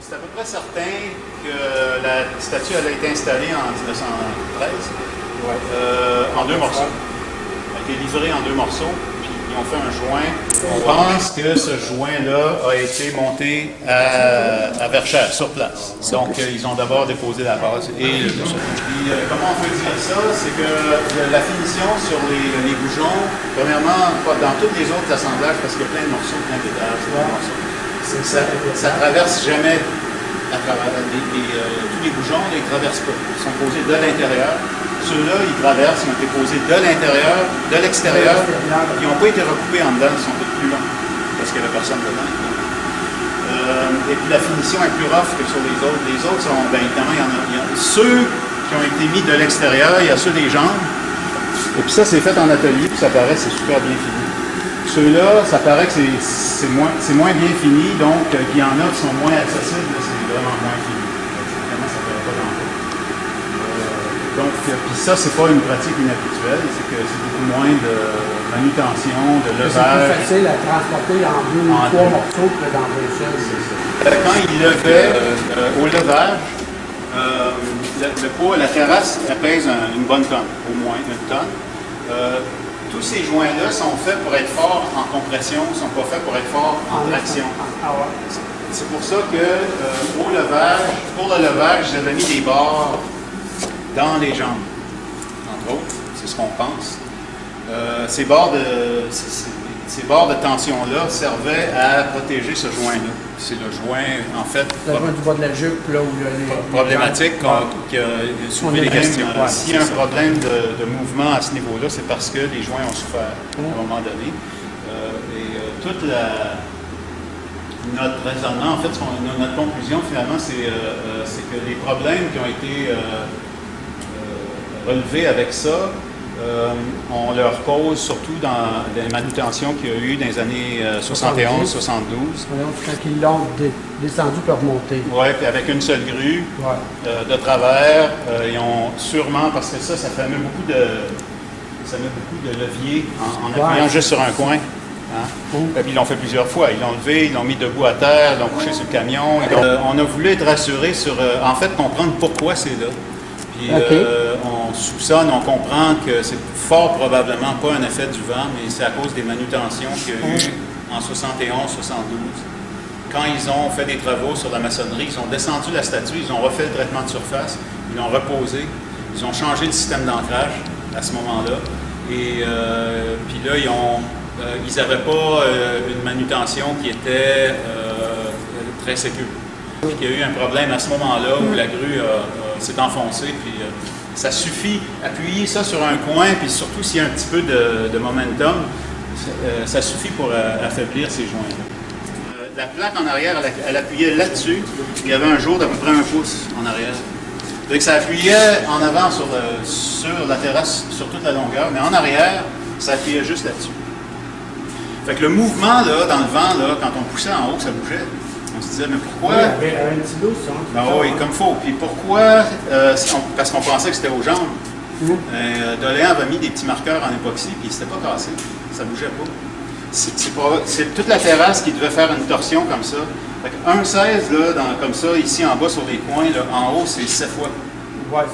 C'est à peu près certain que la statue elle a été installée en 1913 en deux morceaux. Elle a été livrée en deux morceaux, puis ils ont fait un joint. On pense que ce joint-là a été monté à Verchères, sur place. Donc, ils ont d'abord déposé la base et le dessus. Puis, comment on peut dire ça? C'est que la finition sur les boujons, premièrement, pas dans tous les autres assemblages, parce qu'il y a plein de morceaux, plein d'étages, ça ne traverse jamais à travers tous les boujons, ils ne traversent pas. Ils sont posés de l'intérieur. Ceux-là, ils traversent, ils ont été posés de l'intérieur, de l'extérieur. Ils n'ont pas été recoupés en dedans, ils sont peut-être plus longs, parce qu'il n'y avait personne dedans. Et puis la finition est plus rough que sur les autres. Les autres sont, bien évidemment, il y en a ceux qui ont été mis de l'extérieur, il y a ceux des jambes. Et puis ça, c'est fait en atelier, puis ça paraît c'est super bien fini. Ceux-là, ça paraît que c'est moins bien fini, donc il y en a qui sont moins accessibles, c'est vraiment moins fini. Évidemment, ça ne paraît pas grand-chose. Donc, puis ça, c'est pas une pratique inhabituelle, c'est que c'est beaucoup moins de manutention, de levage. C'est plus facile à transporter en deux ou trois morceaux que dans un seul. Quand il levait au levage, le poids, la terrasse, elle pèse une bonne tonne, au moins une tonne. Tous ces joints-là sont faits pour être forts en compression, ne sont pas faits pour être forts en traction. C'est pour ça que pour le levage, j'avais mis des barres dans les jambes, entre autres, c'est ce qu'on pense. Ces barres de tension-là servaient à protéger ce joint-là. C'est le joint, en fait, le joint du bas de la jupe, là où il y a les problématique qui a soulevé les questions. S'il y a un problème de mouvement à ce niveau-là, c'est parce que les joints ont souffert à un moment donné. Toute notre raisonnement, en fait, notre conclusion finalement, c'est que les problèmes qui ont été relevés avec ça, on leur cause surtout dans les manutentions qu'il y a eu dans les années 71-72. Quand ils l'ont descendu pour remonter. Oui, puis avec une seule grue de travers, ils ont sûrement, parce que ça met beaucoup de levier en appuyant juste sur un coin. Hein? Et puis ils l'ont fait plusieurs fois. Ils l'ont levé, ils l'ont mis debout à terre, ils l'ont couché sur le camion. On a voulu être rassurés sur, en fait, comprendre pourquoi c'est là. Puis on soupçonne, on comprend que c'est fort probablement pas un effet du vent, mais c'est à cause des manutentions qu'il y a eu en 71-72. Quand ils ont fait des travaux sur la maçonnerie, ils ont descendu la statue, ils ont refait le traitement de surface, ils l'ont reposé, ils ont changé le système d'ancrage à ce moment-là. Et puis là, ils n'avaient pas une manutention qui était très sécure. Il y a eu un problème à ce moment-là où la grue s'est enfoncée, puis ça suffit, appuyer ça sur un coin, puis surtout s'il y a un petit peu de momentum, ça suffit pour affaiblir ces joints-là. La plaque en arrière, elle appuyait là-dessus, il y avait un jour d'à peu près 1 pouce en arrière. Donc ça appuyait en avant sur la terrasse, sur toute la longueur, mais en arrière, ça appuyait juste là-dessus. Fait que le mouvement, là, dans le vent, là, quand on poussait en haut, ça bougeait. On se disait, mais pourquoi? Oui, il y avait un petit dos, ça. Ben oui, comme il faut. Puis pourquoi? Parce qu'on pensait que c'était aux jambes. Doléan avait mis des petits marqueurs en époxy, puis il s'était pas cassé. Ça bougeait pas. C'est toute la terrasse qui devait faire une torsion comme ça. Fait que 1,16 là, comme ça, ici en bas sur les coins, là, en haut, c'est 7 fois. Ouais,